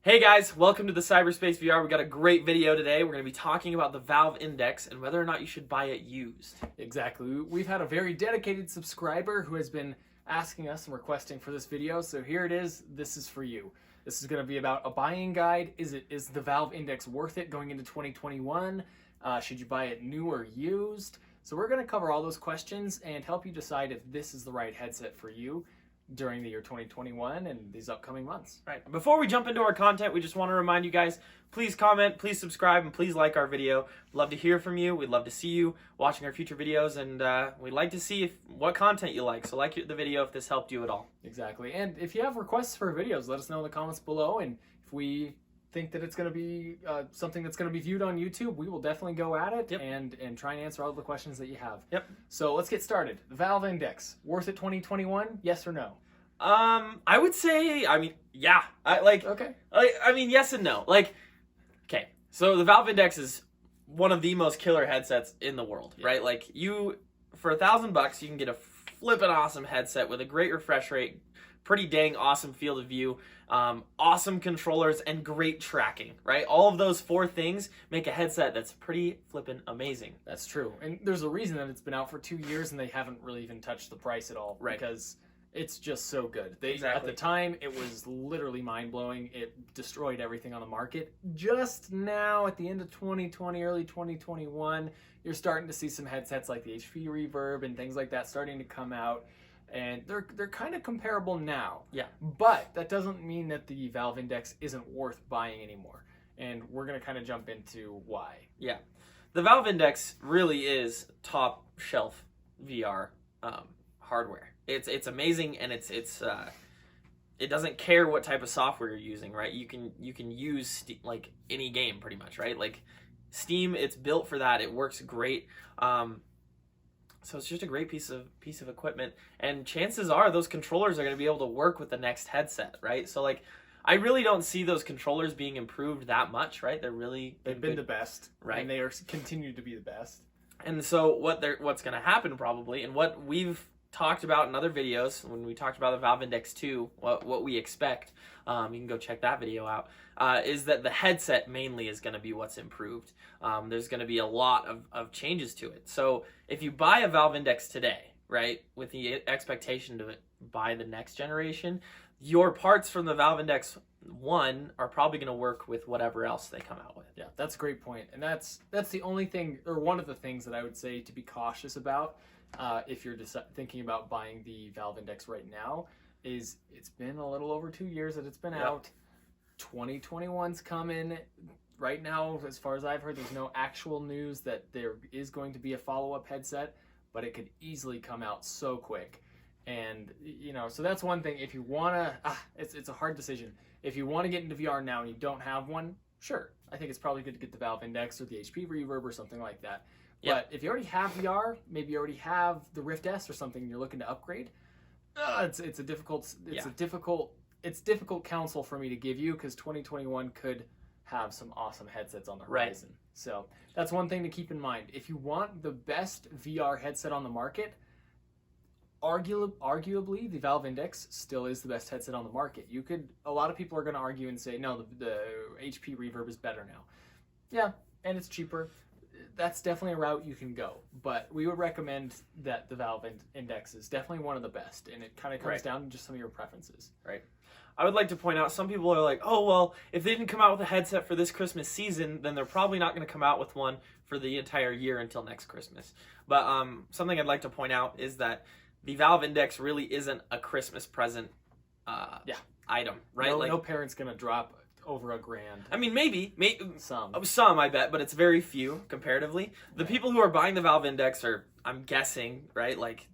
Hey guys, welcome to the Cyberspace VR. We got a great video today. We're going to be talking about the Valve Index and whether or not you should buy it used. Exactly. We've had a very dedicated subscriber who has been asking us and requesting for this video, so here it is. This is for you. This is going to be about a buying guide. Is the Valve Index worth it going into 2021? Should you buy it new or used? So we're going to cover all those questions and help you decide if this is the right headset for you during the year 2021 and these upcoming months. Right. Before we jump into our content, we just want to remind you guys, please comment, please subscribe, and please like our video. We'd love to hear from you. We'd love to see you watching our future videos, and we'd like to see what content you like. So like the video if this helped you at all. Exactly. And if you have requests for videos, let us know in the comments below. And if we think that it's going to be something that's going to be viewed on YouTube, we will definitely go at it and try and answer all the questions that you have. Yep. So let's get started. The Valve Index, worth it 2021? Yes or no? I would say, yeah. Yes and no. Okay. So the Valve Index is one of the most killer headsets in the world, right? Like for $1,000, you can get a flippin' awesome headset with a great refresh rate, pretty dang awesome field of view, awesome controllers, and great tracking, right? All of those four things make a headset that's pretty flippin' amazing. That's true. And there's a reason that it's been out for 2 years and they haven't really even touched the price at all. Right. Because it's just so good. Exactly. At the time, it was literally mind-blowing. It destroyed everything on the market. Just now, at the end of 2020, early 2021, you're starting to see some headsets like the HP Reverb and things like that starting to come out. And they're kind of comparable now. Yeah. But that doesn't mean that the Valve Index isn't worth buying anymore. And we're going to kind of jump into why. Yeah. The Valve Index really is top shelf VR hardware. It's amazing, and it doesn't care what type of software you're using, right? You can use like any game pretty much, right? Like Steam, it's built for that. It works great. So it's just a great piece of equipment, and chances are those controllers are going to be able to work with the next headset, right? So like, I really don't see those controllers being improved that much, right? They've been the best, right? And they continue to be the best. And so what's going to happen probably, and what we've talked about in other videos when we talked about the Valve Index 2, what we expect, you can go check that video out, is that the headset mainly is going to be what's improved. There's going to be a lot of changes to it. So if you buy a Valve Index today, right, with the expectation to buy the next generation, your parts from the Valve Index 1 are probably going to work with whatever else they come out with. Yeah, that's a great point. And that's the only thing, or one of the things that I would say to be cautious about if you're thinking about buying the Valve Index right now, is it's been a little over 2 years that it's been out. 2021's coming. Right now, as far as I've heard, there's no actual news that there is going to be a follow-up headset, but it could easily come out so quick. And, so that's one thing. If you want to, it's a hard decision. If you want to get into VR now and you don't have one, sure. I think it's probably good to get the Valve Index or the HP Reverb or something like that. But if you already have VR, maybe you already have the Rift S or something, and you're looking to upgrade, it's difficult counsel for me to give you, because 2021 could have some awesome headsets on the horizon. Right. So that's one thing to keep in mind. If you want the best VR headset on the market, arguably the Valve Index still is the best headset on the market. A lot of people are going to argue and say, no, the HP Reverb is better now. Yeah, and it's cheaper. That's definitely a route you can go, but we would recommend that the Valve Index is definitely one of the best, and it kind of comes down to just some of your preferences. Right. I would like to point out, some people are like, oh, well, if they didn't come out with a headset for this Christmas season, then they're probably not going to come out with one for the entire year until next Christmas. But something I'd like to point out is that the Valve Index really isn't a Christmas present item, right? No parent's going to drop over $1,000. I mean, maybe some I bet, but it's very few comparatively. The people who are buying the Valve Index are, I'm guessing, right, like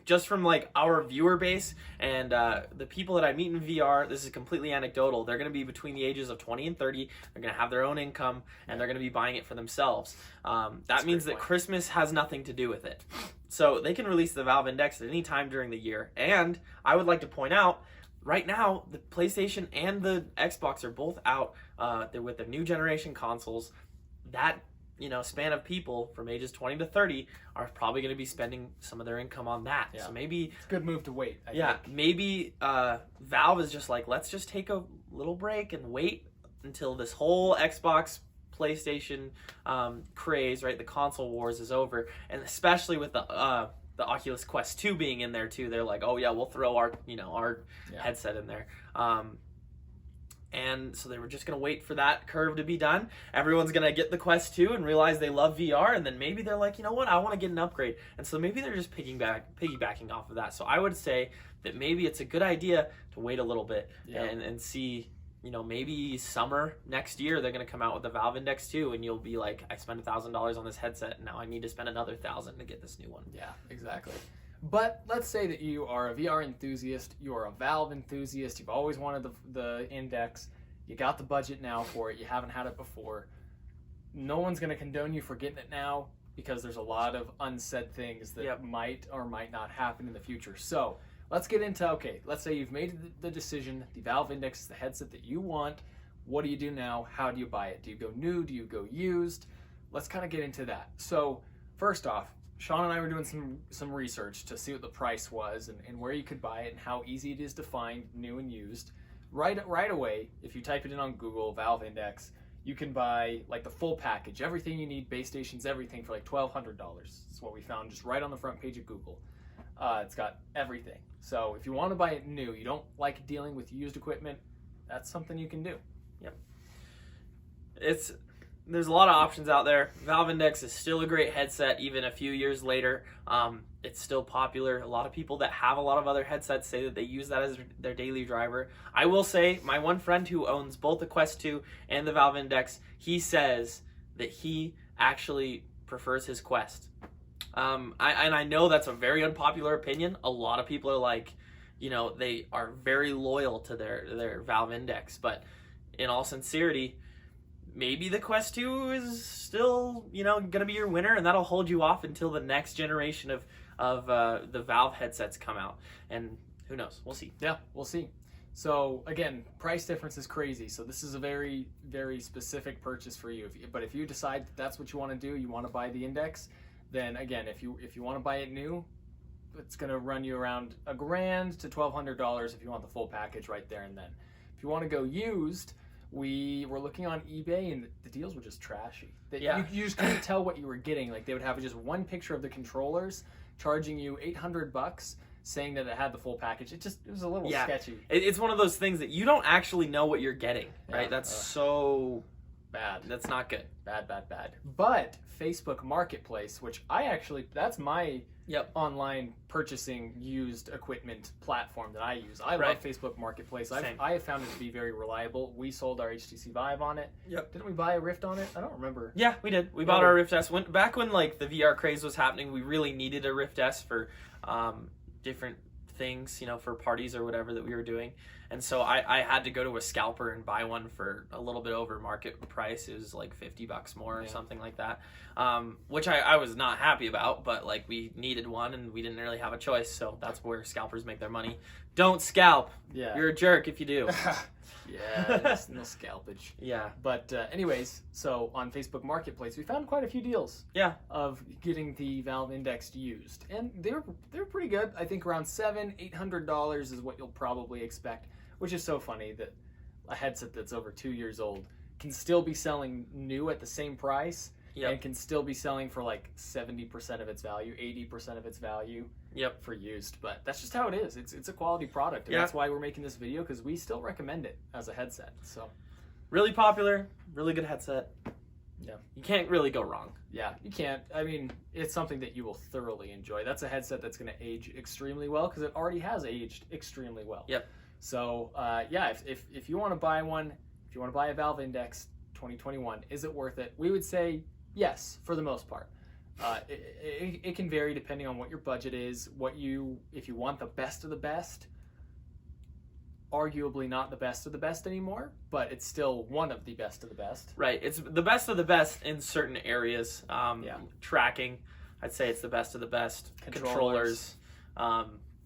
just from like our viewer base and the people that I meet in VR, this is completely anecdotal, they're going to be between the ages of 20 and 30. They're going to have their own income, and they're going to be buying it for themselves. That means that Christmas has nothing to do with it. So they can release the Valve Index at any time during the year. And I would like to point out, right now, the PlayStation and the Xbox are both out with the new generation consoles. That span of people from ages 20 to 30 are probably going to be spending some of their income on that. Yeah. So maybe it's a good move to wait. I think. Maybe Valve is just like, let's just take a little break and wait until this whole Xbox PlayStation craze, right, the console wars is over, and especially with the Oculus Quest 2 being in there too, they're like, oh yeah, we'll throw our headset in there. And so they were just going to wait for that curve to be done. Everyone's going to get the Quest 2 and realize they love VR, and then maybe they're like, you know what, I want to get an upgrade. And so maybe they're just piggybacking off of that. So I would say that maybe it's a good idea to wait a little bit and see, maybe summer next year they're going to come out with the Valve Index 2, and you'll be like, I spent $1,000 on this headset, and now I need to spend another $1,000 to get this new one. Yeah, exactly. But let's say that you are a VR enthusiast, you are a Valve enthusiast, you've always wanted the Index, you got the budget now for it, you haven't had it before. No one's going to condone you for getting it now because there's a lot of unsaid things that might or might not happen in the future. So let's get into, okay, let's say you've made the decision, the Valve Index is the headset that you want. What do you do now? How do you buy it? Do you go new? Do you go used? Let's kind of get into that. So first off, Sean and I were doing some research to see what the price was and where you could buy it and how easy it is to find new and used. Right away, if you type it in on Google, Valve Index, you can buy like the full package, everything you need, base stations, everything for like $1,200. That's what we found just right on the front page of Google. It's got everything. So if you want to buy it new, you don't like dealing with used equipment, that's something you can do. Yep. There's a lot of options out there. Valve Index is still a great headset even a few years later. It's still popular. A lot of people that have a lot of other headsets say that they use that as their daily driver. I will say, my one friend who owns both the Quest 2 and the Valve Index, he says that he actually prefers his Quest. I know that's a very unpopular opinion. A lot of people are like, they are very loyal to their Valve Index. But in all sincerity, maybe the Quest 2 is still, going to be your winner, and that'll hold you off until the next generation of the Valve headsets come out. And who knows? We'll see. Yeah, we'll see. So again, price difference is crazy. So this is a very, very specific purchase for you. But if you decide that's what you want to do, you want to buy the Index, then again, if you want to buy it new, it's going to run you around $1,000 to $1,200 if you want the full package right there and then. If you want to go used, we were looking on eBay and the deals were just trashy. You just couldn't tell what you were getting. Like they would have just one picture of the controllers charging you $800, saying that it had the full package. It was a little sketchy. It's one of those things that you don't actually know what you're getting, right? Yeah. That's so bad. That's not good. Bad. But Facebook Marketplace, which that's my online purchasing used equipment platform that I use. I love Facebook Marketplace. I have found it to be very reliable. We sold our HTC Vive on it. Yep. Didn't we buy a Rift on it? I don't remember. Yeah, we did. We bought our Rift S. Back when like the VR craze was happening, we really needed a Rift S for different things, for parties or whatever that we were doing. And so I had to go to a scalper and buy one for a little bit over market price. It was like $50 more or something like that, which I was not happy about, but like we needed one and we didn't really have a choice. So that's where scalpers make their money. Don't scalp. Yeah. You're a jerk if you do. Yeah, no scalpage. Yeah. But anyways, so on Facebook Marketplace, we found quite a few deals. Yeah. Of getting the Valve Index used, and they're pretty good. I think around $700-800 is what you'll probably expect, which is so funny that a headset that's over 2 years old can still be selling new at the same price. Yep. And can still be selling for like 70% of its value, 80% of its value. Yep. For used, but that's just how it is. It's a quality product, and that's why we're making this video, because we still recommend it as a headset. So, really popular, really good headset. Yeah, you can't really go wrong. Yeah, you can't. I mean, it's something that you will thoroughly enjoy. That's a headset that's going to age extremely well because it already has aged extremely well. Yep. So, if you want to buy one, if you want to buy a Valve Index 2021, is it worth it? We would say yes, for the most part. It can vary depending on what your budget is, if you want the best of the best, arguably not the best of the best anymore, but it's still one of the best of the best. Right, it's the best of the best in certain areas. Tracking, I'd say it's the best of the best. Controllers,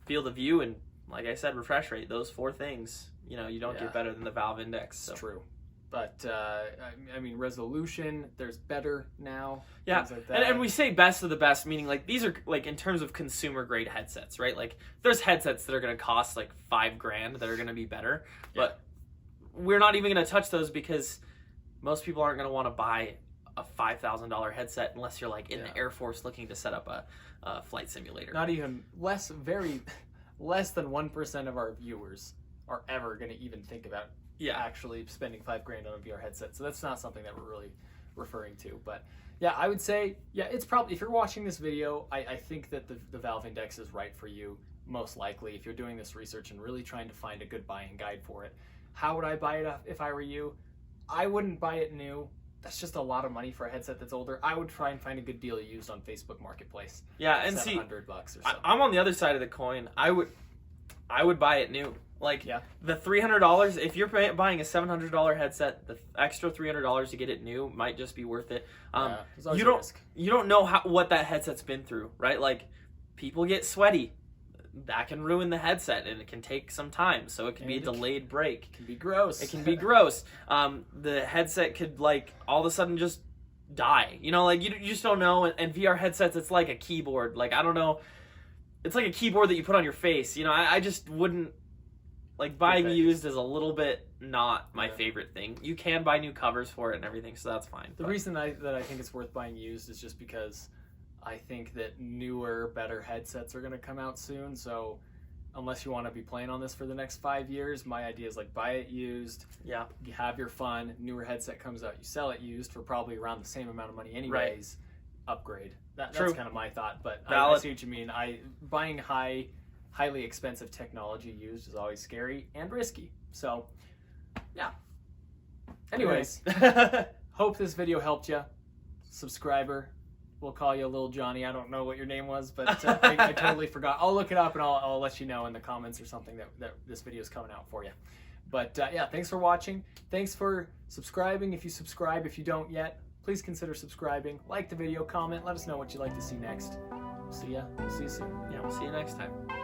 field of view, and like I said, refresh rate, those four things, you don't get better than the Valve Index. So. It's true. But, I mean, resolution, there's better now. Yeah, things like that. And we say best of the best, meaning, like, these are, like, in terms of consumer-grade headsets, right? Like, there's headsets that are going to cost, like, $5,000 that are going to be better. But we're not even going to touch those because most people aren't going to want to buy a $5,000 headset unless you're like in the Air Force looking to set up a flight simulator. Not even less than 1% of our viewers are ever going to even think about actually spending $5,000 on a VR headset. So that's not something that we're really referring to. But yeah, I would say, it's probably, if you're watching this video, I think that the Valve Index is right for you, most likely, if you're doing this research and really trying to find a good buying guide for it. How would I buy it if I were you? I wouldn't buy it new. That's just a lot of money for a headset that's older. I would try and find a good deal used on Facebook Marketplace. Yeah, and $700 see, or something. I'm on the other side of the coin. I would buy it new. Like the $300, if you're buying a $700 headset, the extra $300 to get it new might just be worth it. You don't know what that headset's been through, right? Like people get sweaty. That can ruin the headset, and it can take some time, so it can be a delayed break. It can be gross. It can be gross. The headset could like all of a sudden just die. You know, like you just don't know. And VR headsets, it's like a keyboard. Like I don't know, it's like a keyboard that you put on your face. You know, I just wouldn't like buying used is a little bit not my favorite thing. You can buy new covers for it and everything, so that's fine. The reason that I think it's worth buying used is just because I think that newer, better headsets are going to come out soon. So unless you want to be playing on this for the next 5 years, my idea is like buy it used. Yeah. You have your fun. Newer headset comes out, you sell it used for probably around the same amount of money anyways. Right. Upgrade. That's kind of my thought. But I see what you mean. Buying highly expensive technology used is always scary and risky. So yeah. Anyways, hope this video helped you. Subscriber. We'll call you Little Johnny. I don't know what your name was, but I totally forgot. I'll look it up and I'll let you know in the comments or something that this video is coming out for you. But thanks for watching. Thanks for subscribing. If you subscribe, if you don't yet, please consider subscribing. Like the video, comment, let us know what you'd like to see next. See ya. We'll see you soon. Yeah, we'll see you next time.